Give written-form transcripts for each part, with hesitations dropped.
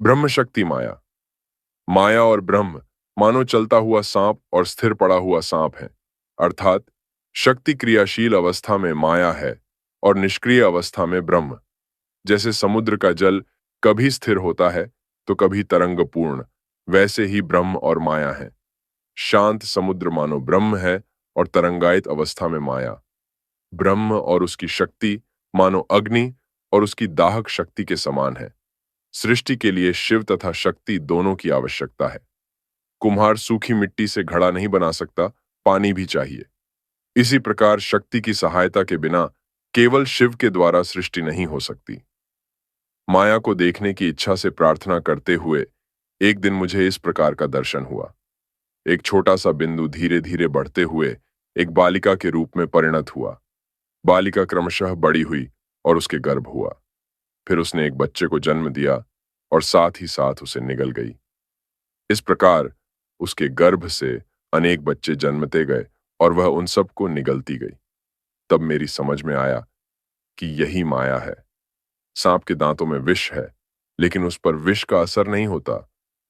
ब्रह्म शक्ति माया। माया और ब्रह्म मानो चलता हुआ सांप और स्थिर पड़ा हुआ सांप है। अर्थात शक्ति क्रियाशील अवस्था में माया है और निष्क्रिय अवस्था में ब्रह्म। जैसे समुद्र का जल कभी स्थिर होता है तो कभी तरंगपूर्ण, वैसे ही ब्रह्म और माया है। शांत समुद्र मानो ब्रह्म है और तरंगायित अवस्था में माया। ब्रह्म और उसकी शक्ति मानो अग्नि और उसकी दाहक शक्ति के समान है। सृष्टि के लिए शिव तथा शक्ति दोनों की आवश्यकता है। कुम्हार सूखी मिट्टी से घड़ा नहीं बना सकता, पानी भी चाहिए। इसी प्रकार शक्ति की सहायता के बिना केवल शिव के द्वारा सृष्टि नहीं हो सकती। माया को देखने की इच्छा से प्रार्थना करते हुए एक दिन मुझे इस प्रकार का दर्शन हुआ। एक छोटा सा बिंदु धीरे धीरे बढ़ते हुए एक बालिका के रूप में परिणत हुआ। बालिका क्रमशः बड़ी हुई और उसके गर्भ हुआ। फिर उसने एक बच्चे को जन्म दिया और साथ ही साथ उसे निगल गई। इस प्रकार उसके गर्भ से अनेक बच्चे जन्मते गए और वह उन सबको निगलती गई। तब मेरी समझ में आया कि यही माया है। सांप के दांतों में विष है, लेकिन उस पर विष का असर नहीं होता,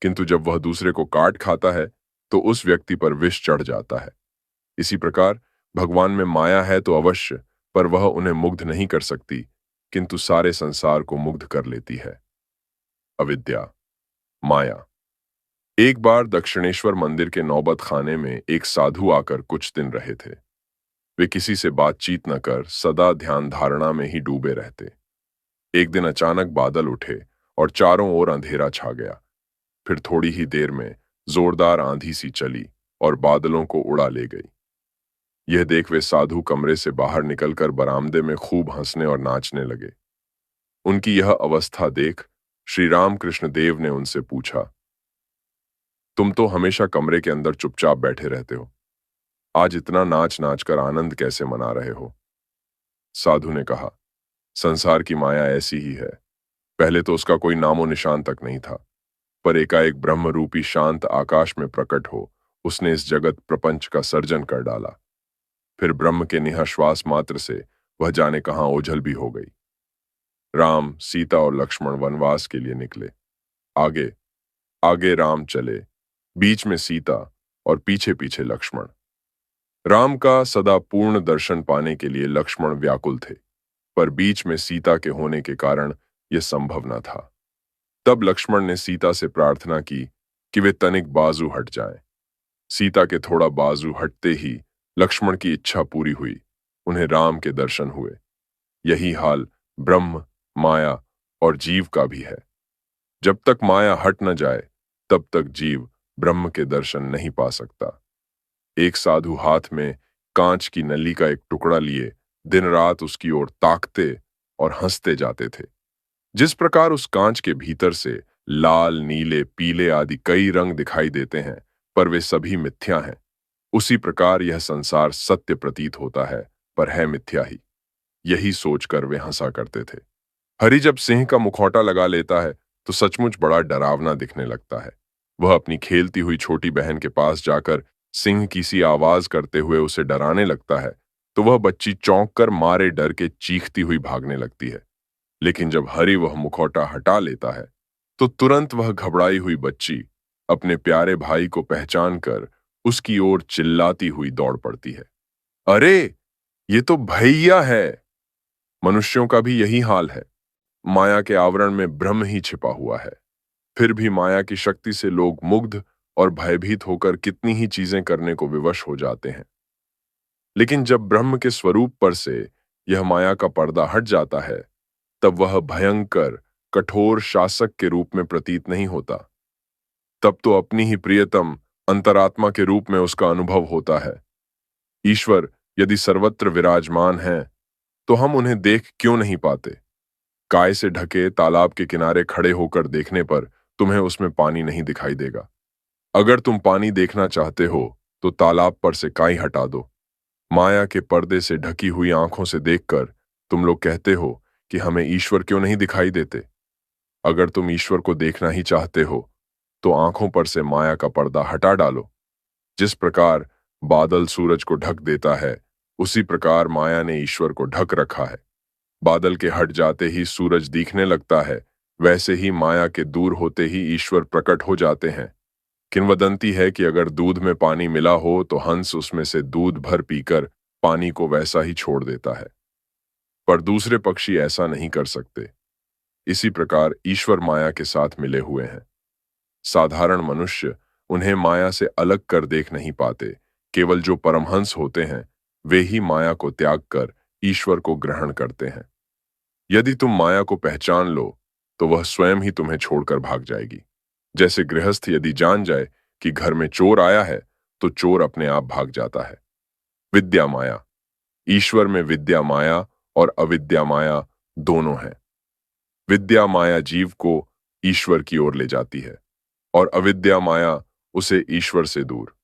किंतु जब वह दूसरे को काट खाता है तो उस व्यक्ति पर विष चढ़ जाता है। इसी प्रकार भगवान में माया है तो अवश्य, पर वह उन्हें मुग्ध नहीं कर सकती, किंतु सारे संसार को मुग्ध कर लेती है। अविद्या, माया। एक बार दक्षिणेश्वर मंदिर के नौबत खाने में एक साधु आकर कुछ दिन रहे थे। वे किसी से बातचीत न कर सदा ध्यान धारणा में ही डूबे रहते। एक दिन अचानक बादल उठे और चारों ओर अंधेरा छा गया। फिर थोड़ी ही देर में जोरदार आंधी सी चली और बादलों को उड़ा ले गई। यह देख वे साधु कमरे से बाहर निकलकर बरामदे में खूब हंसने और नाचने लगे। उनकी यह अवस्था देख श्री रामकृष्ण देव ने उनसे पूछा, तुम तो हमेशा कमरे के अंदर चुपचाप बैठे रहते हो, आज इतना नाच नाच कर आनंद कैसे मना रहे हो? साधु ने कहा, संसार की माया ऐसी ही है। पहले तो उसका कोई नामो निशान तक नहीं था, पर एकाएक ब्रह्म रूपी शांत आकाश में प्रकट हो उसने इस जगत प्रपंच का सर्जन कर डाला। फिर ब्रह्म के निःश्वास मात्र से वह जाने कहां ओझल भी हो गई। राम, सीता और लक्ष्मण वनवास के लिए निकले। आगे आगे राम चले, बीच में सीता और पीछे पीछे लक्ष्मण। राम का सदा पूर्ण दर्शन पाने के लिए लक्ष्मण व्याकुल थे, पर बीच में सीता के होने के कारण यह संभव न था। तब लक्ष्मण ने सीता से प्रार्थना की कि वे तनिक बाजू हट जाएं। सीता के थोड़ा बाजू हटते ही लक्ष्मण की इच्छा पूरी हुई, उन्हें राम के दर्शन हुए। यही हाल ब्रह्म, माया और जीव का भी है। जब तक माया हट न जाए तब तक जीव ब्रह्म के दर्शन नहीं पा सकता। एक साधु हाथ में कांच की नली का एक टुकड़ा लिए दिन रात उसकी ओर ताकते और हंसते जाते थे। जिस प्रकार उस कांच के भीतर से लाल, नीले, पीले आदि कई रंग दिखाई देते हैं, पर वे सभी मिथ्या हैं, उसी प्रकार यह संसार सत्य प्रतीत होता है, पर है मिथ्या ही। यही सोचकर वे हंसा करते थे। हरि जब सिंह का मुखौटा लगा लेता है तो सचमुच बड़ा डरावना दिखने लगता है। वह अपनी खेलती हुई छोटी बहन के पास जाकर सिंह की सी आवाज करते हुए उसे डराने लगता है तो वह बच्ची चौंक कर मारे डर के चीखती हुई भागने लगती है। लेकिन जब हरि वह मुखौटा हटा लेता है तो तुरंत वह घबराई हुई बच्ची अपने प्यारे भाई को पहचान कर उसकी ओर चिल्लाती हुई दौड़ पड़ती है। अरे, ये तो भैया है। मनुष्यों का भी यही हाल है। माया के आवरण में ब्रह्म ही छिपा हुआ है। फिर भी माया की शक्ति से लोग मुग्ध और भयभीत होकर कितनी ही चीजें करने को विवश हो जाते हैं। लेकिन जब ब्रह्म के स्वरूप पर से यह माया का पर्दा हट जाता है, तब वह भयंकर, कठोर शासक के रूप में प्रतीत नहीं होता। तब तो अपनी ही प्रियतम अंतरात्मा के रूप में उसका अनुभव होता है। ईश्वर यदि सर्वत्र विराजमान हैं, तो हम उन्हें देख क्यों नहीं पाते? काय से ढके तालाब के किनारे खड़े होकर देखने पर तुम्हें उसमें पानी नहीं दिखाई देगा। अगर तुम पानी देखना चाहते हो तो तालाब पर से काई हटा दो। माया के पर्दे से ढकी हुई आंखों से देखकर तुम लोग कहते हो कि हमें ईश्वर क्यों नहीं दिखाई देते। अगर तुम ईश्वर को देखना ही चाहते हो तो आंखों पर से माया का पर्दा हटा डालो। जिस प्रकार बादल सूरज को ढक देता है, उसी प्रकार माया ने ईश्वर को ढक रखा है। बादल के हट जाते ही सूरज दिखने लगता है, वैसे ही माया के दूर होते ही ईश्वर प्रकट हो जाते हैं। किंवदंती है कि अगर दूध में पानी मिला हो तो हंस उसमें से दूध भर पीकर पानी को वैसा ही छोड़ देता है, पर दूसरे पक्षी ऐसा नहीं कर सकते। इसी प्रकार ईश्वर माया के साथ मिले हुए हैं। साधारण मनुष्य उन्हें माया से अलग कर देख नहीं पाते। केवल जो परमहंस होते हैं वे ही माया को त्याग कर ईश्वर को ग्रहण करते हैं। यदि तुम माया को पहचान लो तो वह स्वयं ही तुम्हें छोड़कर भाग जाएगी। जैसे गृहस्थ यदि जान जाए कि घर में चोर आया है तो चोर अपने आप भाग जाता है। विद्या माया। ईश्वर में विद्या माया और अविद्या माया दोनों हैं। विद्या माया जीव को ईश्वर की ओर ले जाती है और अविद्या माया उसे ईश्वर से दूर।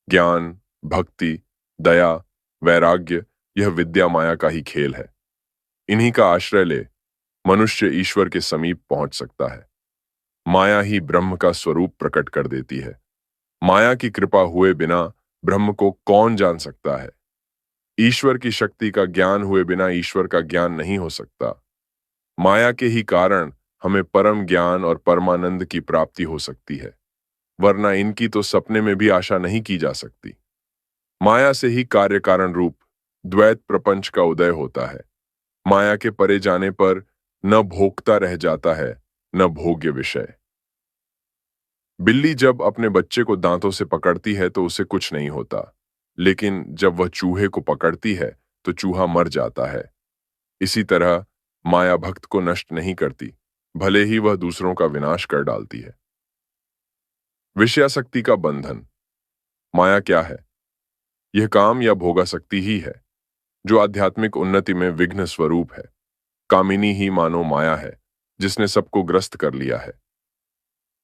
ज्ञान, भक्ति, दया, वैराग्य यह विद्या माया का ही खेल है। इन्हीं का आश्रय ले मनुष्य ईश्वर के समीप पहुंच सकता है। माया ही ब्रह्म का स्वरूप प्रकट कर देती है। माया की कृपा हुए बिना ब्रह्म को कौन जान सकता है। ईश्वर की शक्ति का ज्ञान हुए बिना ईश्वर का ज्ञान नहीं हो सकता। माया के ही कारण हमें परम ज्ञान और परमानंद की प्राप्ति हो सकती है, वरना इनकी तो सपने में भी आशा नहीं की जा सकती। माया से ही कार्य कारण रूप द्वैत प्रपंच का उदय होता है। माया के परे जाने पर न भोगता रह जाता है न भोग्य विषय। बिल्ली जब अपने बच्चे को दांतों से पकड़ती है तो उसे कुछ नहीं होता, लेकिन जब वह चूहे को पकड़ती है तो चूहा मर जाता है। इसी तरह माया भक्त को नष्ट नहीं करती, भले ही वह दूसरों का विनाश कर डालती है। विषयासक्ति का बंधन। माया क्या है? यह काम या भोगासक्ति ही है, जो आध्यात्मिक उन्नति में विघ्न स्वरूप है। कामिनी ही मानो माया है, जिसने सबको ग्रस्त कर लिया है।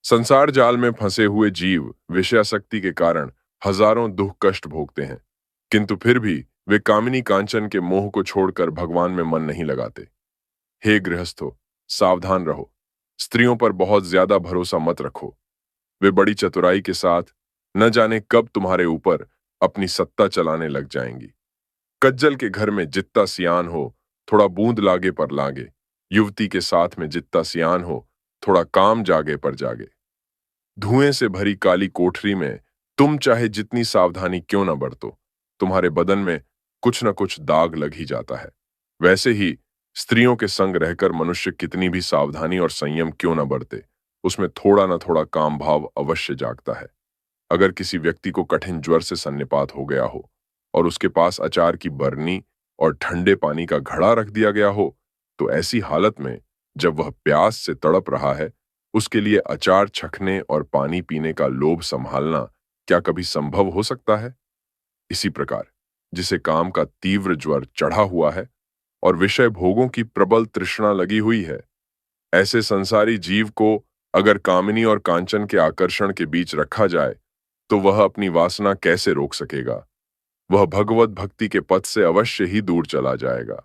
संसार जाल में फंसे हुए जीव विषयासक्ति के कारण हजारों दुख कष्ट भोगते हैं, किंतु फिर भी वे कामिनी कांचन के मोह को छोड़कर भगवान में मन नहीं लगाते। हे गृहस्थो, सावधान रहो। स्त्रियों पर बहुत ज्यादा भरोसा मत रखो। वे बड़ी चतुराई के साथ न जाने कब तुम्हारे ऊपर अपनी सत्ता चलाने लग जाएंगी। कज्जल के घर में जितना सियान हो, थोड़ा बूंद लागे पर लागे। युवती के साथ में जितना सियान हो, थोड़ा काम जागे पर जागे। धुएं से भरी काली कोठरी में तुम चाहे जितनी सावधानी क्यों न बरतो, तुम्हारे बदन में कुछ न कुछ दाग लग ही जाता है। वैसे ही स्त्रियों के संग रहकर मनुष्य कितनी भी सावधानी और संयम क्यों न बरते, उसमें थोड़ा न थोड़ा काम भाव अवश्य जागता है। अगर किसी व्यक्ति को कठिन ज्वर से सन्निपात हो गया हो और उसके पास अचार की बरनी और ठंडे पानी का घड़ा रख दिया गया हो, तो ऐसी हालत में जब वह प्यास से तड़प रहा है, उसके लिए अचार चखने और पानी पीने का लोभ संभालना क्या कभी संभव हो सकता है? इसी प्रकार जिसे काम का तीव्र ज्वर चढ़ा हुआ है और विषय भोगों की प्रबल तृष्णा लगी हुई है, ऐसे संसारी जीव को अगर कामिनी और कांचन के आकर्षण के बीच रखा जाए तो वह अपनी वासना कैसे रोक सकेगा? वह भगवत भक्ति के पथ से अवश्य ही दूर चला जाएगा।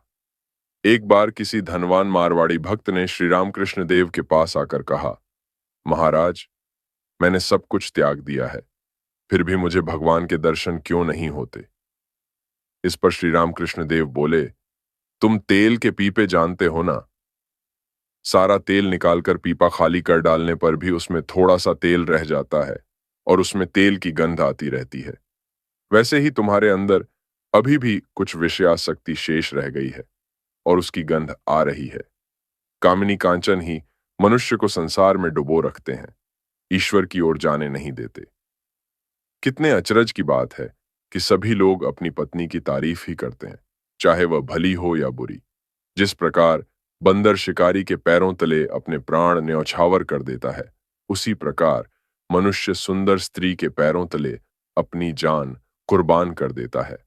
एक बार किसी धनवान मारवाड़ी भक्त ने श्री रामकृष्ण देव के पास आकर कहा, महाराज, मैंने सब कुछ त्याग दिया है, फिर भी मुझे भगवान के दर्शन क्यों नहीं होते? इस पर श्री रामकृष्ण देव बोले, तुम तेल के पीपे जानते हो ना? सारा तेल निकालकर पीपा खाली कर डालने पर भी उसमें थोड़ा सा तेल रह जाता है और उसमें तेल की गंध आती रहती है। वैसे ही तुम्हारे अंदर अभी भी कुछ विषयासक्ति शेष रह गई है और उसकी गंध आ रही है। कामिनी कांचन ही मनुष्य को संसार में डुबो रखते हैं, ईश्वर की ओर जाने नहीं देते। कितने अचरज की बात है कि सभी लोग अपनी पत्नी की तारीफ ही करते हैं, चाहे वह भली हो या बुरी। जिस प्रकार बंदर शिकारी के पैरों तले अपने प्राण न्यौछावर कर देता है, उसी प्रकार मनुष्य सुंदर स्त्री के पैरों तले अपनी जान कुर्बान कर देता है।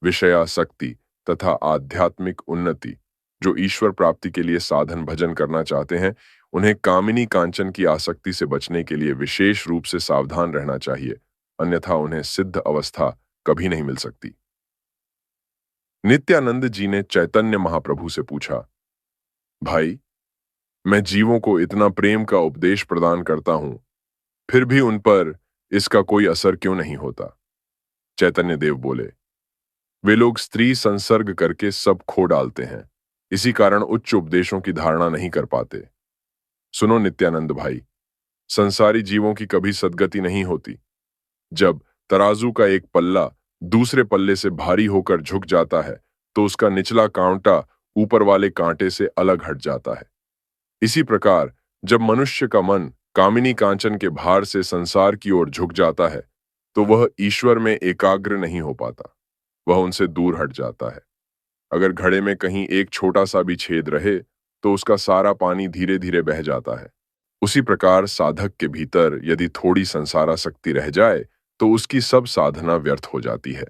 विषयासक्ति तथा आध्यात्मिक उन्नति जो ईश्वर प्राप्ति के लिए साधन भजन करना चाहते हैं, उन्हें कामिनी कांचन की आसक्ति से बचने के लिए विशेष रूप से सावधान रहना चाहिए, अन्यथा उन्हें सिद्ध अवस्था कभी नहीं मिल सकती। नित्यानंद जी ने चैतन्य महाप्रभु से पूछा, भाई, मैं जीवों को इतना प्रेम का उपदेश प्रदान करता हूं, फिर भी उन पर इसका कोई असर क्यों नहीं होता? चैतन्य देव बोले, वे लोग स्त्री संसर्ग करके सब खो डालते हैं, इसी कारण उच्च उपदेशों की धारणा नहीं कर पाते। सुनो नित्यानंद भाई, संसारी जीवों की कभी सद्गति नहीं होती। जब तराजू का एक पल्ला दूसरे पल्ले से भारी होकर झुक जाता है, तो उसका निचला कांटा ऊपर वाले कांटे से अलग हट जाता है। इसी प्रकार जब मनुष्य का मन कामिनी कांचन के भार से संसार की ओर झुक जाता है, तो वह ईश्वर में एकाग्र नहीं हो पाता, वह उनसे दूर हट जाता है। अगर घड़े में कहीं एक छोटा सा भी छेद रहे, तो उसका सारा पानी धीरे धीरे बह जाता है। उसी प्रकार साधक के भीतर यदि थोड़ी संसारासक्ति रह जाए, तो उसकी सब साधना व्यर्थ हो जाती है।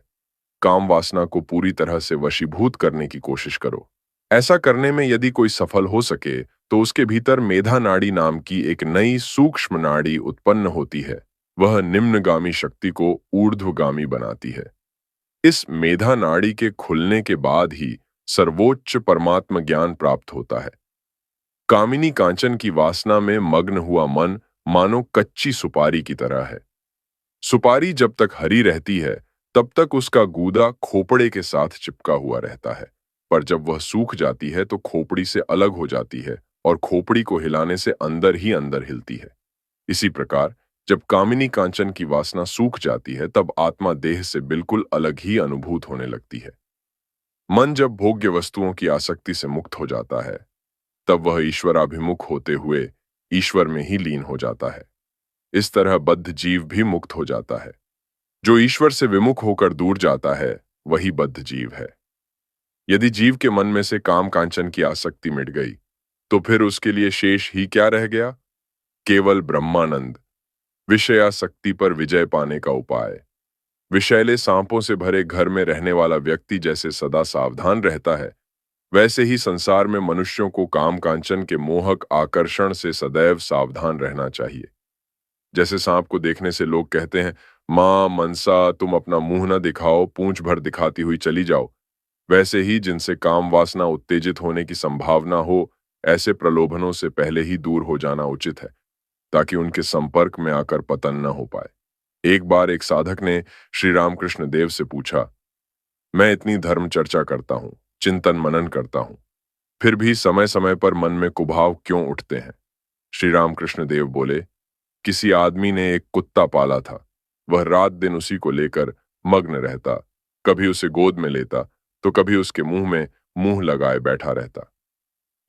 काम वासना को पूरी तरह से वशीभूत करने की कोशिश करो। ऐसा करने में यदि कोई सफल हो सके, तो उसके भीतर मेधा नाड़ी नाम की एक नई सूक्ष्म नाड़ी उत्पन्न होती है। वह निम्नगामी शक्ति को ऊर्ध्वगामी बनाती है। इस मेधा नाड़ी के खुलने के बाद ही सर्वोच्च परमात्म ज्ञान प्राप्त होता है। कामिनी कांचन की वासना में मग्न हुआ मन मानो कच्ची सुपारी की तरह है। सुपारी जब तक हरी रहती है, तब तक उसका गूदा खोपड़े के साथ चिपका हुआ रहता है, पर जब वह सूख जाती है तो खोपड़ी से अलग हो जाती है और खोपड़ी को हिलाने से अंदर ही अंदर हिलती है। इसी प्रकार जब कामिनी कांचन की वासना सूख जाती है, तब आत्मा देह से बिल्कुल अलग ही अनुभूत होने लगती है। मन जब भोग्य वस्तुओं की आसक्ति से मुक्त हो जाता है, तब वह ईश्वराभिमुख होते हुए ईश्वर में ही लीन हो जाता है। इस तरह बद्ध जीव भी मुक्त हो जाता है। जो ईश्वर से विमुख होकर दूर जाता है, वही बद्ध जीव है। यदि जीव के मन में से काम कांचन की आसक्ति मिट गई, तो फिर उसके लिए शेष ही क्या रह गया? केवल ब्रह्मानंद, विषयासक्ति पर विजय पाने का उपाय। विषैले सांपों से भरे घर में रहने वाला व्यक्ति जैसे सदा सावधान रहता है, वैसे ही संसार में मनुष्यों को काम कांचन के मोहक आकर्षण से सदैव सावधान रहना चाहिए। जैसे सांप को देखने से लोग कहते हैं, मां मनसा तुम अपना मुंह न दिखाओ, पूंछ भर दिखाती हुई चली जाओ, वैसे ही जिनसे काम वासना उत्तेजित होने की संभावना हो, ऐसे प्रलोभनों से पहले ही दूर हो जाना उचित है, ताकि उनके संपर्क में आकर पतन न हो पाए। एक बार एक साधक ने श्री रामकृष्ण देव से पूछा, मैं इतनी धर्म चर्चा करता हूं, चिंतन मनन करता हूं, फिर भी समय समय पर मन में कुभाव क्यों उठते हैं? श्री रामकृष्ण देव बोले, किसी आदमी ने एक कुत्ता पाला था। वह रात दिन उसी को लेकर मग्न रहता, कभी उसे गोद में लेता तो कभी उसके मुंह में मुंह लगाए बैठा रहता।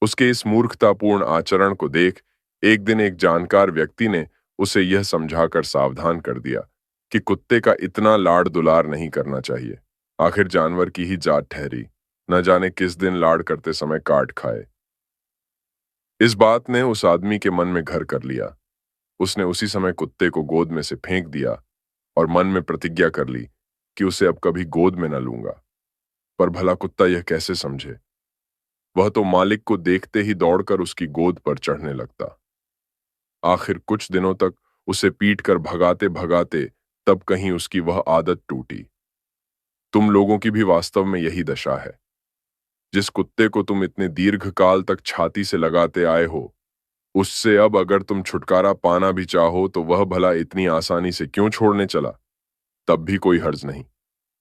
उसके इस मूर्खतापूर्ण आचरण को देख एक दिन एक जानकार व्यक्ति ने उसे यह समझाकर सावधान कर दिया कि कुत्ते का इतना लाड़ दुलार नहीं करना चाहिए। आखिर जानवर की ही जात ठहरी, न जाने किस दिन लाड़ करते समय काट खाए। इस बात ने उस आदमी के मन में घर कर लिया। उसने उसी समय कुत्ते को गोद में से फेंक दिया और मन में प्रतिज्ञा कर ली कि उसे अब कभी गोद में न लूंगा। पर भला कुत्ता यह कैसे समझे? वह तो मालिक को देखते ही दौड़कर उसकी गोद पर चढ़ने लगता। आखिर कुछ दिनों तक उसे पीट कर भगाते भगाते तब कहीं उसकी वह आदत टूटी। तुम लोगों की भी वास्तव में यही दशा है। जिस कुत्ते को तुम इतने दीर्घ काल तक छाती से लगाते आए हो, उससे अब अगर तुम छुटकारा पाना भी चाहो तो वह भला इतनी आसानी से क्यों छोड़ने चला? तब भी कोई हर्ज नहीं।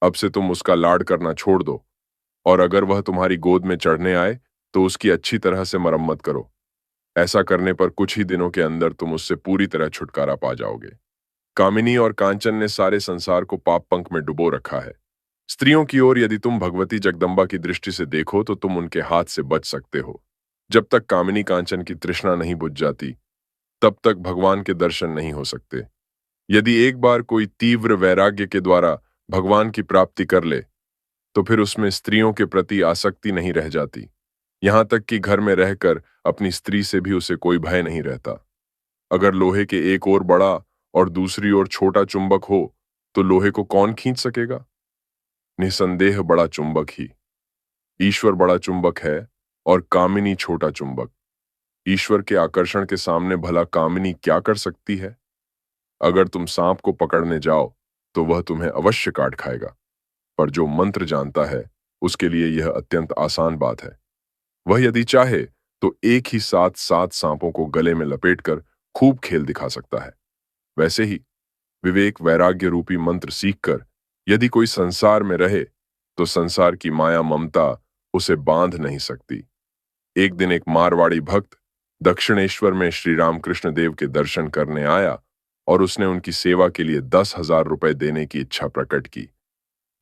अब से तुम उसका लाड करना छोड़ दो, और अगर वह तुम्हारी गोद में चढ़ने आए तो उसकी अच्छी तरह से मरम्मत करो। ऐसा करने पर कुछ ही दिनों के अंदर तुम उससे पूरी तरह छुटकारा पा जाओगे। कामिनी और कांचन ने सारे संसार को पाप पंख में डुबो रखा है। स्त्रियों की ओर यदि तुम भगवती जगदम्बा की दृष्टि से देखो तो तुम उनके हाथ से बच सकते हो। जब तक कामिनी कांचन की तृष्णा नहीं बुझ जाती, तब तक भगवान के दर्शन नहीं हो सकते। यदि एक बार कोई तीव्र वैराग्य के द्वारा भगवान की प्राप्ति कर ले, तो फिर उसमें स्त्रियों के प्रति आसक्ति नहीं रह जाती। यहां तक कि घर में रहकर अपनी स्त्री से भी उसे कोई भय नहीं रहता। अगर लोहे के एक ओर बड़ा और दूसरी ओर छोटा चुंबक हो, तो लोहे को कौन खींच सकेगा? निसंदेह बड़ा चुंबक ही। ईश्वर बड़ा चुंबक है और कामिनी छोटा चुंबक। ईश्वर के आकर्षण के सामने भला कामिनी क्या कर सकती है? अगर तुम सांप को पकड़ने जाओ तो वह तुम्हें अवश्य काट खाएगा, पर जो मंत्र जानता है उसके लिए यह अत्यंत आसान बात है। वह यदि चाहे तो एक ही साथ 7 सांपों को गले में लपेटकर खूब खेल दिखा सकता है। वैसे ही विवेक वैराग्य रूपी मंत्र सीखकर यदि कोई संसार में रहे, तो संसार की माया ममता उसे बांध नहीं सकती। एक दिन एक मारवाड़ी भक्त दक्षिणेश्वर में श्री रामकृष्ण देव के दर्शन करने आया और उसने उनकी सेवा के लिए 10,000 रुपए देने की इच्छा प्रकट की।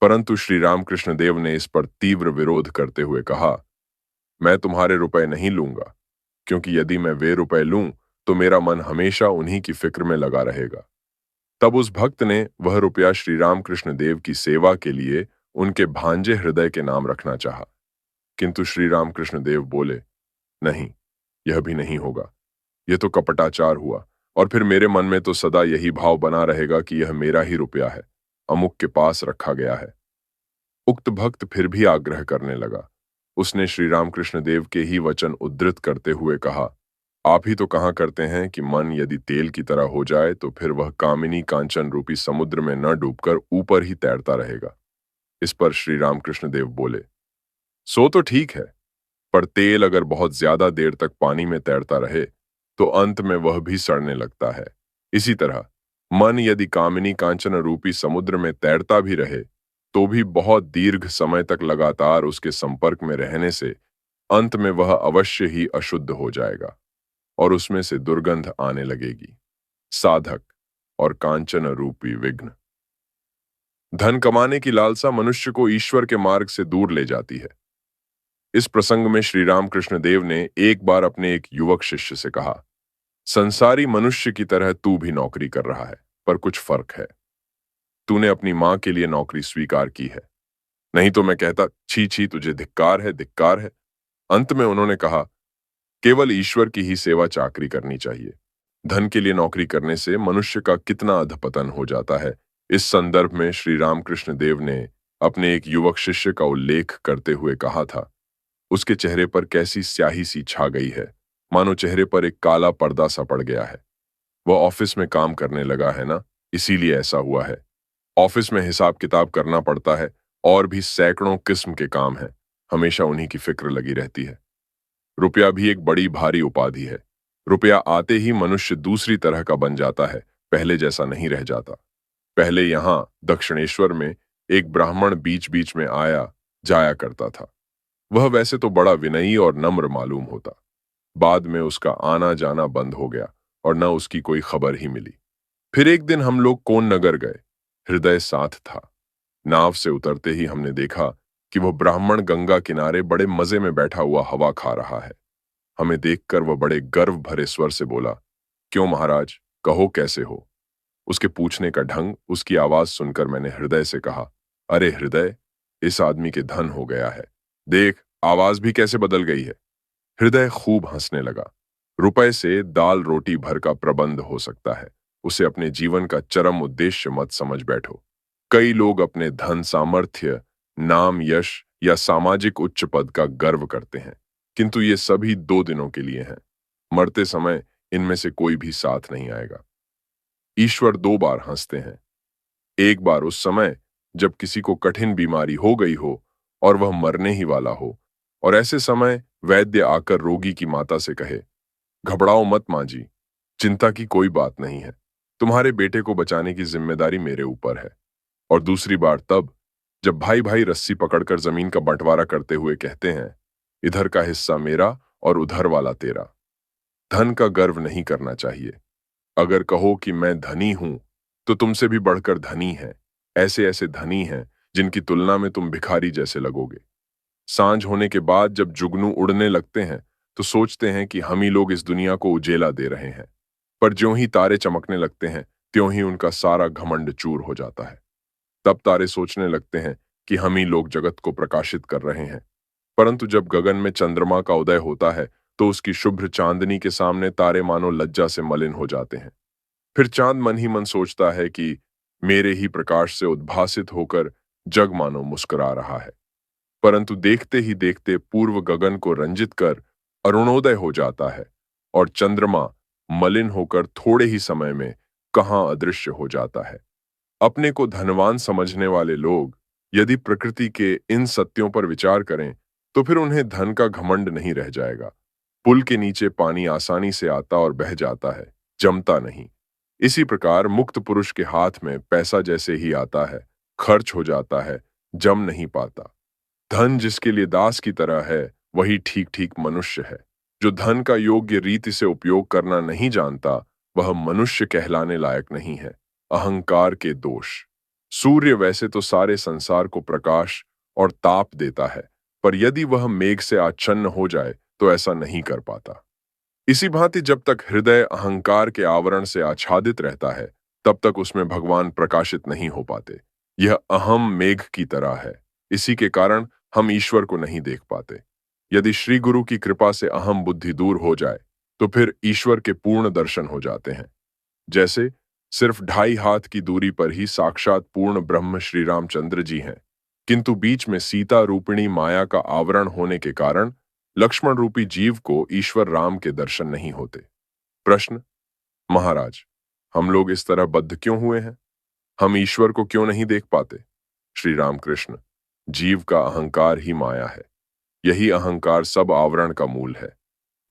परंतु श्री रामकृष्ण देव ने इस पर तीव्र विरोध करते हुए कहा, मैं तुम्हारे रुपए नहीं लूंगा, क्योंकि यदि मैं वे रुपए लूं तो मेरा मन हमेशा उन्हीं की फिक्र में लगा रहेगा। तब उस भक्त ने वह रुपया श्री रामकृष्ण देव की सेवा के लिए उनके भांजे हृदय के नाम रखना चाहा, किंतु श्री रामकृष्ण देव बोले, नहीं, यह भी नहीं होगा। यह तो कपटाचार हुआ, और फिर मेरे मन में तो सदा यही भाव बना रहेगा कि यह मेरा ही रुपया है, अमुक के पास रखा गया है। उक्त भक्त फिर भी आग्रह करने लगा। उसने श्री रामकृष्ण देव के ही वचन उद्धृत करते हुए कहा, आप ही तो कहा करते हैं कि मन यदि तेल की तरह हो जाए तो फिर वह कामिनी कांचन रूपी समुद्र में न डूबकर ऊपर ही तैरता रहेगा। इस पर श्री रामकृष्ण देव बोले, सो तो ठीक है, पर तेल अगर बहुत ज्यादा देर तक पानी में तैरता रहे तो अंत में वह भी सड़ने लगता है। इसी तरह मन यदि कामिनी कांचन रूपी समुद्र में तैरता भी रहे तो भी बहुत दीर्घ समय तक लगातार उसके संपर्क में रहने से अंत में वह अवश्य ही अशुद्ध हो जाएगा और उसमें से दुर्गंध आने लगेगी। साधक और कांचन रूपी विघ्न। धन कमाने की लालसा मनुष्य को ईश्वर के मार्ग से दूर ले जाती है। इस प्रसंग में श्री रामकृष्ण देव ने एक बार अपने एक युवक शिष्य से कहा, संसारी मनुष्य की तरह तू भी नौकरी कर रहा है, पर कुछ फर्क है। तूने अपनी मां के लिए नौकरी स्वीकार की है, नहीं तो मैं कहता छी छी तुझे धिक्कार है, धिक्कार है। अंत में उन्होंने कहा, केवल ईश्वर की ही सेवा चाकरी करनी चाहिए। धन के लिए नौकरी करने से मनुष्य का कितना अधपतन हो जाता है। इस संदर्भ में श्री रामकृष्ण देव ने अपने एक युवक शिष्य का उल्लेख करते हुए कहा था, उसके चेहरे पर कैसी स्याही सी छा गई है, मानो चेहरे पर एक काला पर्दा सा पड़ गया है। वह ऑफिस में काम करने लगा है ना, इसीलिए ऐसा हुआ है। ऑफिस में हिसाब किताब करना पड़ता है और भी सैकड़ों किस्म के काम हैं, हमेशा उन्हीं की फिक्र लगी रहती है। रुपया भी एक बड़ी भारी उपाधि है। रुपया आते ही मनुष्य दूसरी तरह का बन जाता है, पहले जैसा नहीं रह जाता। पहले यहां दक्षिणेश्वर में एक ब्राह्मण बीच बीच में आया जाया करता था। वह वैसे तो बड़ा विनयी और नम्र मालूम होता। बाद में उसका आना जाना बंद हो गया और न उसकी कोई खबर ही मिली। फिर एक दिन हम लोग कोन नगर गए। हृदय साथ था। नाव से उतरते ही हमने देखा कि वह ब्राह्मण गंगा किनारे बड़े मजे में बैठा हुआ हवा खा रहा है। हमें देखकर वह बड़े गर्व भरे स्वर से बोला, क्यों महाराज, कहो कैसे हो। उसके पूछने का ढंग, उसकी आवाज सुनकर मैंने हृदय से कहा, अरे हृदय, इस आदमी के धन हो गया है, देख आवाज भी कैसे बदल गई है। हृदय खूब हंसने लगा। रुपए से दाल रोटी भर का प्रबंध हो सकता है, उसे अपने जीवन का चरम उद्देश्य मत समझ बैठो। कई लोग अपने धन, सामर्थ्य, नाम, यश या सामाजिक उच्च पद का गर्व करते हैं, किंतु ये सभी 2 दिनों के लिए हैं। मरते समय इनमें से कोई भी साथ नहीं आएगा। ईश्वर 2 बार हंसते हैं। एक बार उस समय जब किसी को कठिन बीमारी हो गई हो और वह मरने ही वाला हो, और ऐसे समय वैद्य आकर रोगी की माता से कहे, घबराओ मत मां जी, चिंता की कोई बात नहीं है, तुम्हारे बेटे को बचाने की जिम्मेदारी मेरे ऊपर है। और दूसरी बार तब जब भाई भाई रस्सी पकड़कर जमीन का बंटवारा करते हुए कहते हैं, इधर का हिस्सा मेरा और उधर वाला तेरा। धन का गर्व नहीं करना चाहिए। अगर कहो कि मैं धनी हूं तो तुमसे भी बढ़कर धनी है। ऐसे ऐसे धनी हैं जिनकी तुलना में तुम भिखारी जैसे लगोगे। सांझ होने के बाद जब जुगनू उड़ने लगते हैं तो सोचते हैं कि हम ही लोग इस दुनिया को उजेला दे रहे हैं, पर ज्यों ही तारे चमकने लगते हैं त्यों ही उनका सारा घमंड चूर हो जाता है। तब तारे सोचने लगते हैं कि हम ही लोग जगत को प्रकाशित कर रहे हैं, परंतु जब गगन में चंद्रमा का उदय होता है तो उसकी शुभ्र चांदनी के सामने तारे मानो लज्जा से मलिन हो जाते हैं। फिर चांद मन ही मन सोचता है कि मेरे ही प्रकाश से उद्भासित होकर जग मानो मुस्कुरा रहा है, परंतु देखते ही देखते पूर्व गगन को रंजित कर अरुणोदय हो जाता है और चंद्रमा मलिन होकर थोड़े ही समय में कहां अदृश्य हो जाता है। अपने को धनवान समझने वाले लोग यदि प्रकृति के इन सत्यों पर विचार करें तो फिर उन्हें धन का घमंड नहीं रह जाएगा। पुल के नीचे पानी आसानी से आता और बह जाता है, जमता नहीं। इसी प्रकार मुक्त पुरुष के हाथ में पैसा जैसे ही आता है, खर्च हो जाता है, जम नहीं पाता। धन जिसके लिए दास की तरह है, वही ठीक ठीक मनुष्य है, जो धन का योग्य रीति से उपयोग करना नहीं जानता, वह मनुष्य कहलाने लायक नहीं है। अहंकार के दोष। सूर्य वैसे तो सारे संसार को प्रकाश और ताप देता है, पर यदि वह मेघ से आच्छन्न हो जाए तो ऐसा नहीं कर पाता। इसी भांति जब तक हृदय अहंकार के आवरण से आच्छादित रहता है, तब तक उसमें भगवान प्रकाशित नहीं हो पाते। यह अहम मेघ की तरह है। इसी के कारण हम ईश्वर को नहीं देख पाते। यदि श्री गुरु की कृपा से अहम बुद्धि दूर हो जाए, तो फिर ईश्वर के पूर्ण दर्शन हो जाते हैं। जैसे सिर्फ 2.5 हाथ की दूरी पर ही साक्षात पूर्ण ब्रह्म श्री रामचंद्र जी हैं, किंतु बीच में सीता रूपिणी माया का आवरण होने के कारण लक्ष्मण रूपी जीव को ईश्वर राम के दर्शन नहीं होते। प्रश्न: महाराज, हम लोग इस तरह बद्ध क्यों हुए हैं? हम ईश्वर को क्यों नहीं देख पाते? श्री रामकृष्ण: जीव का अहंकार ही माया है। यही अहंकार सब आवरण का मूल है।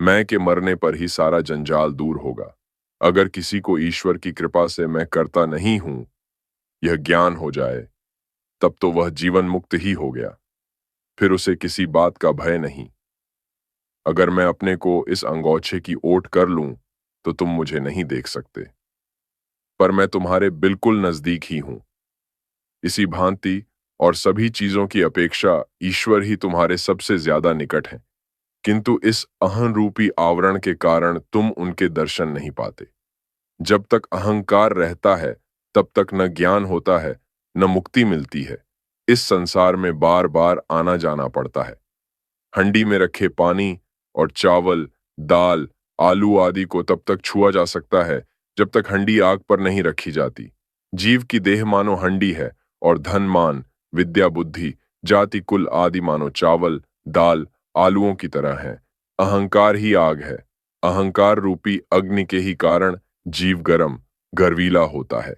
मैं के मरने पर ही सारा जंजाल दूर होगा। अगर किसी को ईश्वर की कृपा से मैं करता नहीं हूं, यह ज्ञान हो जाए, तब तो वह जीवन मुक्त ही हो गया। फिर उसे किसी बात का भय नहीं। अगर मैं अपने को इस अंगोछे की ओट कर लूं, तो तुम मुझे नहीं देख सकते, पर मैं तुम्हारे बिल्कुल नजदीक ही हूं। इसी भांति और सभी चीजों की अपेक्षा ईश्वर ही तुम्हारे सबसे ज्यादा निकट है, किंतु इस अहं रूपी आवरण के कारण तुम उनके दर्शन नहीं पाते। जब तक अहंकार रहता है, तब तक न ज्ञान होता है, न मुक्ति मिलती है। इस संसार में बार बार आना जाना पड़ता है। हंडी में रखे पानी और चावल, दाल, आलू आदि को तब तक छुआ जा सकता है, जब तक हंडी आग पर नहीं रखी जाती। जीव की देह मानो हंडी है और धन मान, विद्या बुद्धि, जाति कुल आदि मानो चावल, दाल, आलूओं की तरह हैं। अहंकार ही आग है। अहंकार रूपी अग्नि के ही कारण जीव गरम, गर्वीला होता है।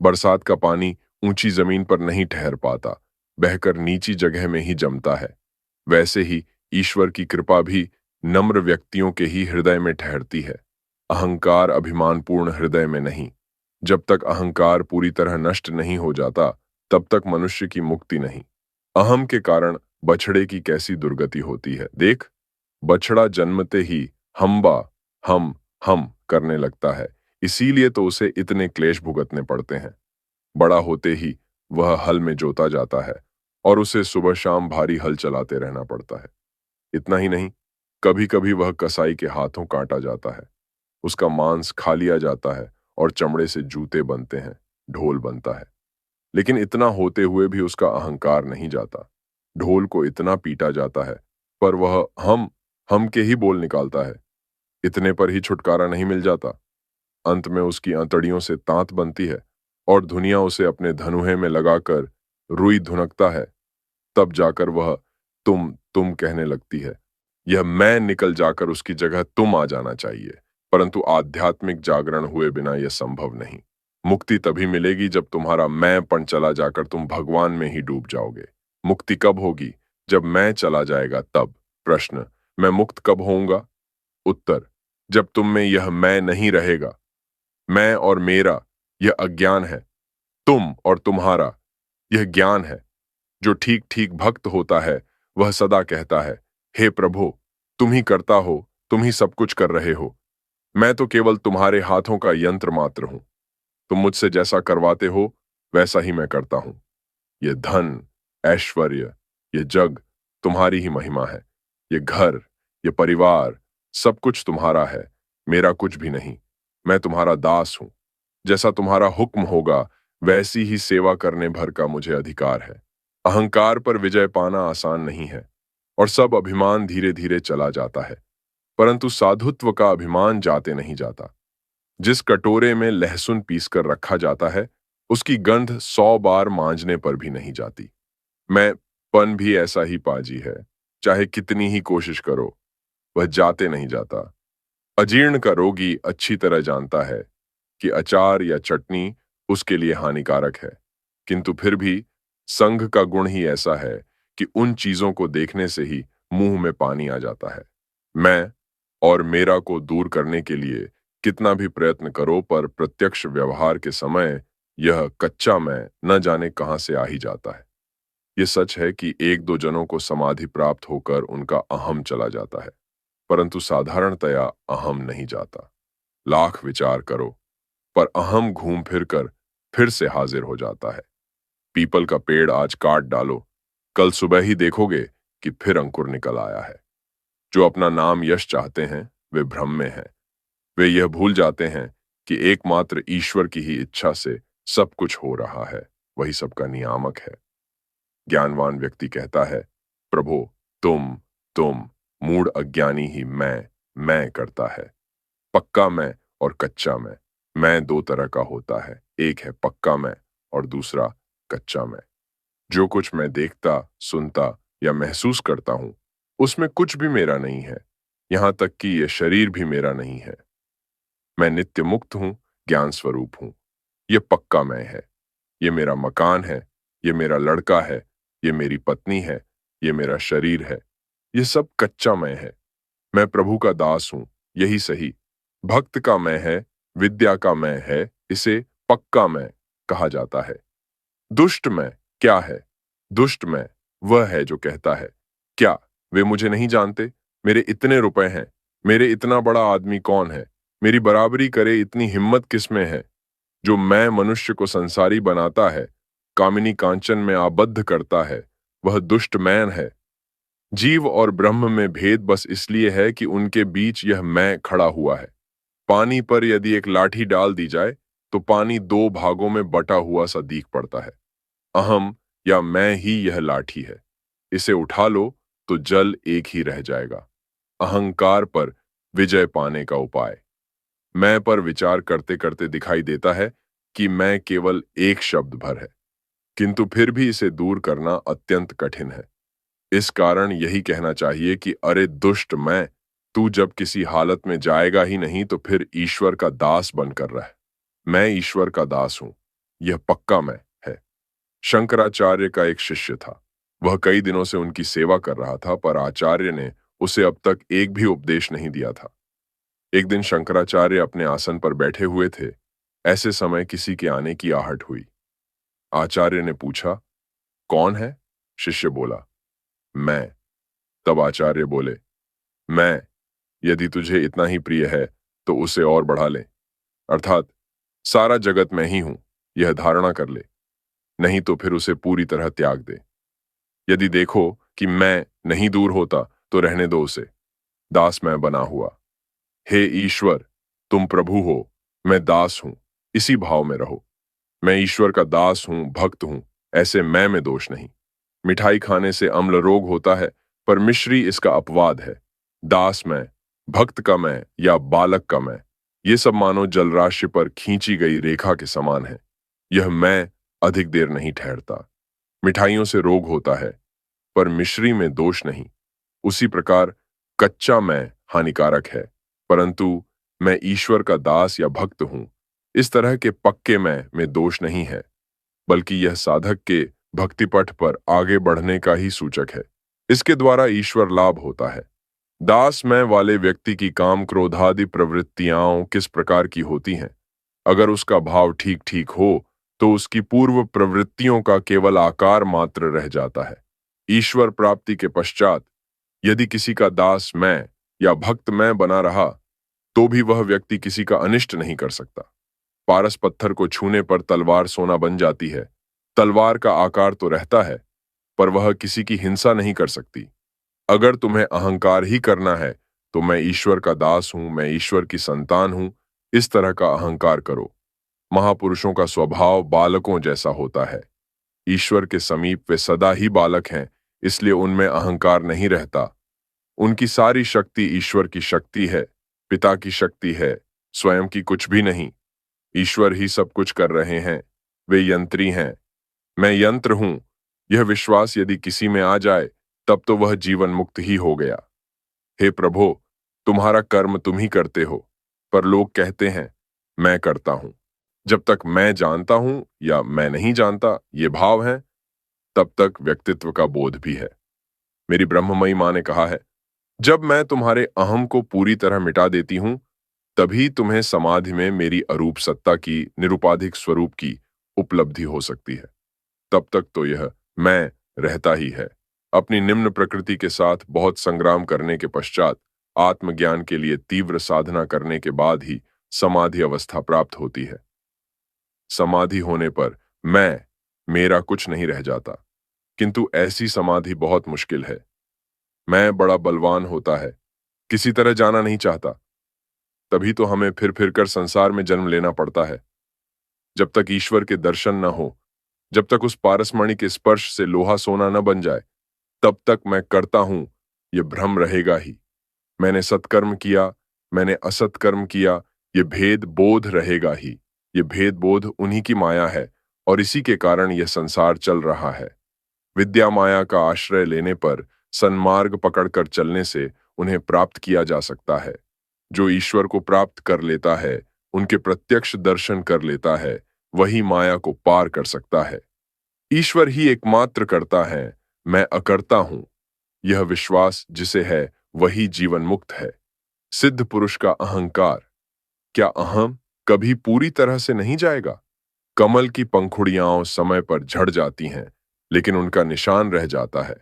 बरसात का पानी ऊंची जमीन पर नहीं ठहर पाता, बहकर नीची जगह में ही जमता है। वैसे ही ईश्वर की कृपा भी नम्र व्यक्तियों के ही हृदय में ठहरती है। अहंकार अभिमानपूर्ण हृदय में नहीं। जब तक अहंकार पूरी तरह नष्ट नहीं हो जाता, तब तक मनुष्य की मुक्ति नहीं। अहम के कारण बछड़े की कैसी दुर्गति होती है। देख, बछड़ा जन्मते ही हम्बा, हम करने लगता है। इसीलिए तो उसे इतने क्लेश भुगतने पड़ते हैं। बड़ा होते ही वह हल में जोता जाता है और उसे सुबह शाम भारी हल चलाते रहना पड़ता है। इतना ही नहीं, कभी कभी वह कसाई के हाथों काटा जाता है, उसका मांस खा लिया जाता है और चमड़े से जूते बनते हैं, ढोल बनता है। लेकिन इतना होते हुए भी उसका अहंकार नहीं जाता। ढोल को इतना पीटा जाता है, पर वह हम के ही बोल निकालता है। इतने पर ही छुटकारा नहीं मिल जाता। अंत में उसकी अंतड़ियों से तांत बनती है और धुनिया उसे अपने धनुहे में लगाकर रुई धुनकता है। तब जाकर वह तुम कहने लगती है। यह मैं निकल जाकर उसकी जगह तुम आ जाना चाहिए, परंतु आध्यात्मिक जागरण हुए बिना यह संभव नहीं। मुक्ति तभी मिलेगी जब तुम्हारा मैंपन चला जाकर तुम भगवान में ही डूब जाओगे। मुक्ति कब होगी? जब मैं चला जाएगा तब। प्रश्न: मैं मुक्त कब होऊंगा? उत्तर: जब तुम में यह मैं नहीं रहेगा। मैं और मेरा यह अज्ञान है, तुम और तुम्हारा यह ज्ञान है। जो ठीक ठीक भक्त होता है, वह सदा कहता है, हे प्रभु, तुम ही करता हो, तुम ही सब कुछ कर रहे हो। मैं तो केवल तुम्हारे हाथों का यंत्र मात्र हूं। तुम मुझसे जैसा करवाते हो, वैसा ही मैं करता हूं। ये धन, ऐश्वर्य, ये जग तुम्हारी ही महिमा है। ये घर, ये परिवार, सब कुछ तुम्हारा है, मेरा कुछ भी नहीं। मैं तुम्हारा दास हूं। जैसा तुम्हारा हुक्म होगा, वैसी ही सेवा करने भर का मुझे अधिकार है। अहंकार पर विजय पाना आसान नहीं है और सब अभिमान धीरे धीरे चला जाता है, परंतु साधुत्व का अभिमान जाते नहीं जाता। जिस कटोरे में लहसुन पीसकर रखा जाता है, उसकी गंध 100 बार मांजने पर भी नहीं जाती। मैं पन भी ऐसा ही पाजी है, चाहे कितनी ही कोशिश करो, वह जाते नहीं जाता। अजीर्ण का रोगी अच्छी तरह जानता है कि अचार या चटनी उसके लिए हानिकारक है, किंतु फिर भी संघ का गुण ही ऐसा है कि उन चीजों को देखने से ही मुंह में पानी आ जाता है। मैं और मेरा को दूर करने के लिए कितना भी प्रयत्न करो, पर प्रत्यक्ष व्यवहार के समय यह कच्चा मैं न जाने कहां से आ ही जाता है। ये सच है कि एक दो जनों को समाधि प्राप्त होकर उनका अहम चला जाता है। परंतु साधारणतया अहम नहीं जाता। लाख विचार करो, पर अहम घूम फिर कर फिर से हाजिर हो जाता है। पीपल का पेड़ आज काट डालो, कल सुबह ही देखोगे कि फिर अंकुर निकल आया है। जो अपना नाम यश चाहते हैं, वे भ्रम में हैं। वे यह भूल जाते हैं कि एकमात्र ईश्वर की ही इच्छा से सब कुछ हो रहा है, वही सबका नियामक है। ज्ञानवान व्यक्ति कहता है, प्रभु, तुम, मूढ़ अज्ञानी ही मैं करता है। पक्का मैं और कच्चा मैं दो तरह का होता है। एक है पक्का मैं और दूसरा कच्चा मैं। जो कुछ मैं देखता, सुनता या महसूस करता हूं, उसमें कुछ भी मेरा नहीं है। यहां तक कि यह शरीर भी मेरा नहीं है। मैं नित्य मुक्त हूं, ज्ञान स्वरूप हूं। यह पक्का मैं है। ये मेरा मकान है, ये मेरा लड़का है, ये मेरी पत्नी है, ये मेरा शरीर है। ये सब कच्चा मैं है। मैं प्रभु का दास हूं, यही सही। भक्त का मैं है, विद्या का मैं है, इसे पक्का मैं कहा जाता है। दुष्ट मैं क्या है? दुष्ट मैं वह है जो कहता है, क्या वे मुझे नहीं जानते? मेरे इतने रुपए हैं, मेरे इतना बड़ा आदमी कौन है? मेरी बराबरी करे इतनी हिम्मत किसमें है? जो मैं मनुष्य को संसारी बनाता है, कामिनी कांचन में आबद्ध करता है, वह दुष्ट मैन है। जीव और ब्रह्म में भेद बस इसलिए है कि उनके बीच यह मैं खड़ा हुआ है। पानी पर यदि एक लाठी डाल दी जाए, तो पानी दो भागों में बटा हुआ सा दिख पड़ता है। अहम या मैं ही यह लाठी है। इसे उठा लो तो जल एक ही रह जाएगा। अहंकार पर विजय पाने का उपाय। मैं पर विचार करते करते दिखाई देता है कि मैं केवल एक शब्द भर है, किंतु फिर भी इसे दूर करना अत्यंत कठिन है। इस कारण यही कहना चाहिए कि अरे दुष्ट मैं, तू जब किसी हालत में जाएगा ही नहीं तो फिर ईश्वर का दास बनकर रह। मैं ईश्वर का दास हूं, यह पक्का मैं है। शंकराचार्य का एक शिष्य था। वह कई दिनों से उनकी सेवा कर रहा था, पर आचार्य ने उसे अब तक एक भी उपदेश नहीं दिया था। एक दिन शंकराचार्य अपने आसन पर बैठे हुए थे। ऐसे समय किसी के आने की आहट हुई। आचार्य ने पूछा, कौन है? शिष्य बोला, मैं। तब आचार्य बोले, मैं यदि तुझे इतना ही प्रिय है तो उसे और बढ़ा ले, अर्थात सारा जगत मैं ही हूं, यह धारणा कर ले। नहीं तो फिर उसे पूरी तरह त्याग दे। यदि देखो कि मैं नहीं दूर होता तो रहने दो उसे। दास मैं बना हुआ। हे ईश्वर, तुम प्रभु हो, मैं दास हूं, इसी भाव में रहो। मैं ईश्वर का दास हूं, भक्त हूं, ऐसे मैं में दोष नहीं। मिठाई खाने से अम्ल रोग होता है, पर मिश्री इसका अपवाद है। दास मैं, भक्त का मैं या बालक का मैं, ये सब मानो जलराशि पर खींची गई रेखा के समान है। यह मैं अधिक देर नहीं ठहरता। मिठाइयों से रोग होता है, पर मिश्री में दोष नहीं। उसी प्रकार कच्चा मैं हानिकारक है, परंतु मैं ईश्वर का दास या भक्त हूं। इस तरह के पक्के मैं में दोष नहीं है, बल्कि यह साधक के भक्ति पथ पर आगे बढ़ने का ही सूचक है। इसके द्वारा ईश्वर लाभ होता है। दास मैं वाले व्यक्ति की काम क्रोधादि प्रवृत्तियां किस प्रकार की होती हैं? अगर उसका भाव ठीक ठीक हो, तो उसकी पूर्व प्रवृत्तियों का केवल आकार मात्र रह जाता है। ईश्वर प्राप्ति के पश्चात यदि किसी का दास मैं या भक्त मैं बना रहा, तो भी वह व्यक्ति किसी का अनिष्ट नहीं कर सकता। पारस पत्थर को छूने पर तलवार सोना बन जाती है। तलवार का आकार तो रहता है, पर वह किसी की हिंसा नहीं कर सकती। अगर तुम्हें अहंकार ही करना है, तो मैं ईश्वर का दास हूं, मैं ईश्वर की संतान हूं, इस तरह का अहंकार करो। महापुरुषों का स्वभाव बालकों जैसा होता है। ईश्वर के समीप वे सदा ही बालक हैं, इसलिए उनमें अहंकार नहीं रहता। उनकी सारी शक्ति ईश्वर की शक्ति है, पिता की शक्ति है, स्वयं की कुछ भी नहीं। ईश्वर ही सब कुछ कर रहे हैं, वे यंत्री हैं। मैं यंत्र हूं, यह विश्वास यदि किसी में आ जाए, तब तो वह जीवन मुक्त ही हो गया। हे प्रभु, तुम्हारा कर्म तुम ही करते हो, पर लोग कहते हैं मैं करता हूं। जब तक मैं जानता हूं या मैं नहीं जानता ये भाव है, तब तक व्यक्तित्व का बोध भी है। मेरी ब्रह्ममयी मां ने कहा है, जब मैं तुम्हारे अहम को पूरी तरह मिटा देती हूं, तभी तुम्हें समाधि में मेरी अरूप सत्ता की निरुपाधिक स्वरूप की उपलब्धि हो सकती है। तब तक तो यह मैं रहता ही है। अपनी निम्न प्रकृति के साथ बहुत संग्राम करने के पश्चात आत्मज्ञान के लिए तीव्र साधना करने के बाद ही समाधि अवस्था प्राप्त होती है। समाधि होने पर मेरा कुछ नहीं रह जाता, किंतु ऐसी समाधि बहुत मुश्किल है। मैं बड़ा बलवान होता है, किसी तरह जाना नहीं चाहता। तभी तो हमें फिर फिर कर संसार में जन्म लेना पड़ता है। जब तक ईश्वर के दर्शन न हो, जब तक उस पारसमणि के स्पर्श से लोहा सोना न बन जाए, तब तक मैं करता हूं, ये भ्रम रहेगा ही। मैंने सत्कर्म किया, मैंने असत्कर्म किया, ये भेद बोध रहेगा ही। ये भेद बोध उन्हीं की माया है और इसी के कारण यह संसार चल रहा है। विद्या माया का आश्रय लेने पर सन्मार्ग पकड़कर चलने से उन्हें प्राप्त किया जा सकता है। जो ईश्वर को प्राप्त कर लेता है, उनके प्रत्यक्ष दर्शन कर लेता है, वही माया को पार कर सकता है। ईश्वर ही एकमात्र करता है, मैं अकर्ता हूं। यह विश्वास जिसे है, वही जीवन मुक्त है। सिद्ध पुरुष का अहंकार, क्या अहम कभी पूरी तरह से नहीं जाएगा? कमल की पंखुड़ियां समय पर झड़ जाती हैं, लेकिन उनका निशान रह जाता है।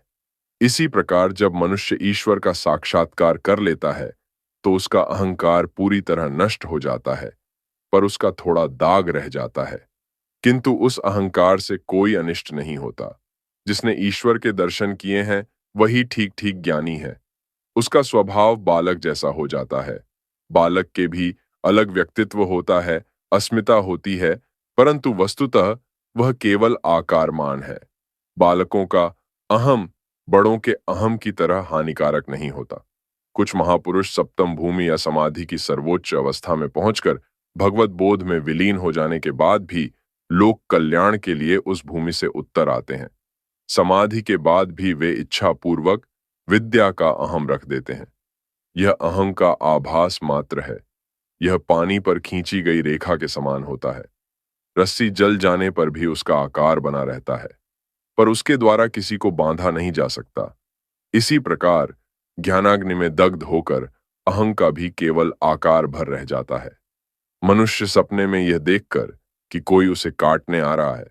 इसी प्रकार जब मनुष्य ईश्वर का साक्षात्कार कर लेता है, तो उसका अहंकार पूरी तरह नष्ट हो जाता है, पर उसका थोड़ा दाग रह जाता है। किंतु उस अहंकार से कोई अनिष्ट नहीं होता। जिसने ईश्वर के दर्शन किए हैं, वही ठीक ठीक ज्ञानी है। उसका स्वभाव बालक जैसा हो जाता है। बालक के भी अलग व्यक्तित्व होता है, अस्मिता होती है, परंतु वस्तुतः वह केवल आकारमान है। बालकों का अहम बड़ों के अहम की तरह हानिकारक नहीं होता। कुछ महापुरुष सप्तम भूमि या समाधि की सर्वोच्च अवस्था में पहुंचकर भगवत बोध में विलीन हो जाने के बाद भी लोक कल्याण के लिए उस भूमि से उत्तर आते हैं। समाधि के बाद भी वे इच्छा पूर्वक विद्या का अहम रख देते हैं। यह अहम का आभास मात्र है। यह पानी पर खींची गई रेखा के समान होता है। रस्सी जल जाने पर भी उसका आकार बना रहता है, पर उसके द्वारा किसी को बांधा नहीं जा सकता। इसी प्रकार ज्ञानाग्नि में दग्ध होकर अहं का भी केवल आकार भर रह जाता है। मनुष्य सपने में यह देखकर कि कोई उसे काटने आ रहा है,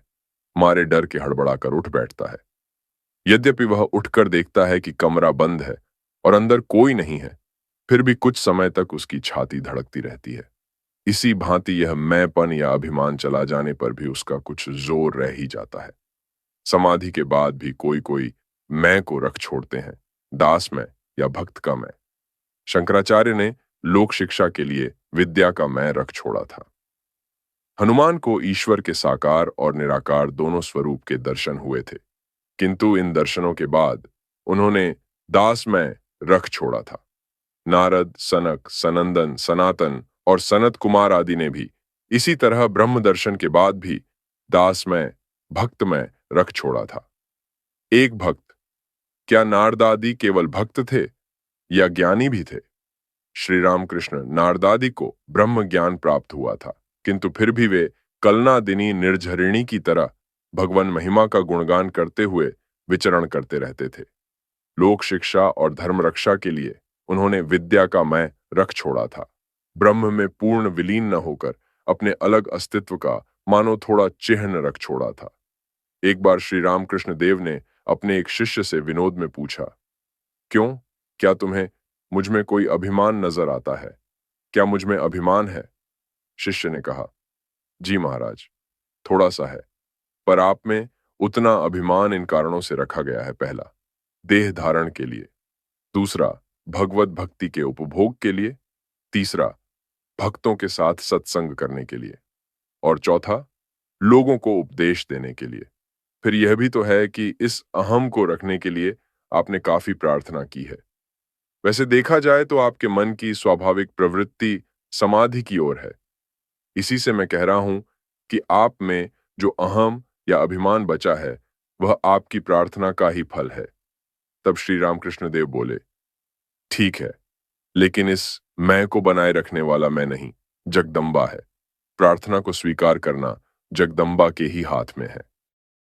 मारे डर के हड़बड़ाकर उठ बैठता है। यद्यपि वह उठकर देखता है कि कमरा बंद है और अंदर कोई नहीं है, फिर भी कुछ समय तक उसकी छाती धड़कती रहती है। इसी भांति यह मैंपन या अभिमान चला जाने पर भी उसका कुछ जोर रह ही जाता है। समाधि के बाद भी कोई कोई मैं को रख छोड़ते हैं, दास मैं या भक्त का मैं। शंकराचार्य ने लोक शिक्षा के लिए विद्या का मैं रख छोड़ा था। हनुमान को ईश्वर के साकार और निराकार दोनों स्वरूप के दर्शन हुए थे, किंतु इन दर्शनों के बाद उन्होंने दास मैं रख छोड़ा था। नारद, सनक, सनंदन, सनातन और सनत कुमार आदि ने भी इसी तरह ब्रह्म दर्शन के बाद भी दास में, भक्त में रख छोड़ा था। एक भक्त, क्या नारदादि केवल भक्त थे या ज्ञानी भी थे? श्री रामकृष्ण नारदादि को ब्रह्म ज्ञान प्राप्त हुआ था, किंतु फिर भी वे कलना दिनी निर्झरिणी की तरह भगवान महिमा का गुणगान करते हुए विचरण करते रहते थे। लोक शिक्षा और धर्म रक्षा के लिए उन्होंने विद्या का मैं रख छोड़ा था। ब्रह्म में पूर्ण विलीन न होकर अपने अलग अस्तित्व का मानो थोड़ा चिह्न रख छोड़ा था। एक बार श्री रामकृष्ण देव ने अपने एक शिष्य से विनोद में पूछा, क्यों, क्या तुम्हें मुझ में कोई अभिमान नजर आता है? क्या मुझ में अभिमान है? शिष्य ने कहा, जी महाराज, थोड़ा सा है, पर आप में उतना अभिमान इन कारणों से रखा गया है। पहला, देह धारण के लिए। दूसरा, भगवत भक्ति के उपभोग के लिए। तीसरा, भक्तों के साथ सत्संग करने के लिए। और चौथा, लोगों को उपदेश देने के लिए। फिर यह भी तो है कि इस अहम को रखने के लिए आपने काफी प्रार्थना की है। वैसे देखा जाए तो आपके मन की स्वाभाविक प्रवृत्ति समाधि की ओर है। इसी से मैं कह रहा हूं कि आप में जो अहम या अभिमान बचा है, वह आपकी प्रार्थना का ही फल है। तब श्री रामकृष्ण देव बोले, ठीक है, लेकिन इस मैं को बनाए रखने वाला मैं नहीं, जगदम्बा है। प्रार्थना को स्वीकार करना जगदम्बा के ही हाथ में है।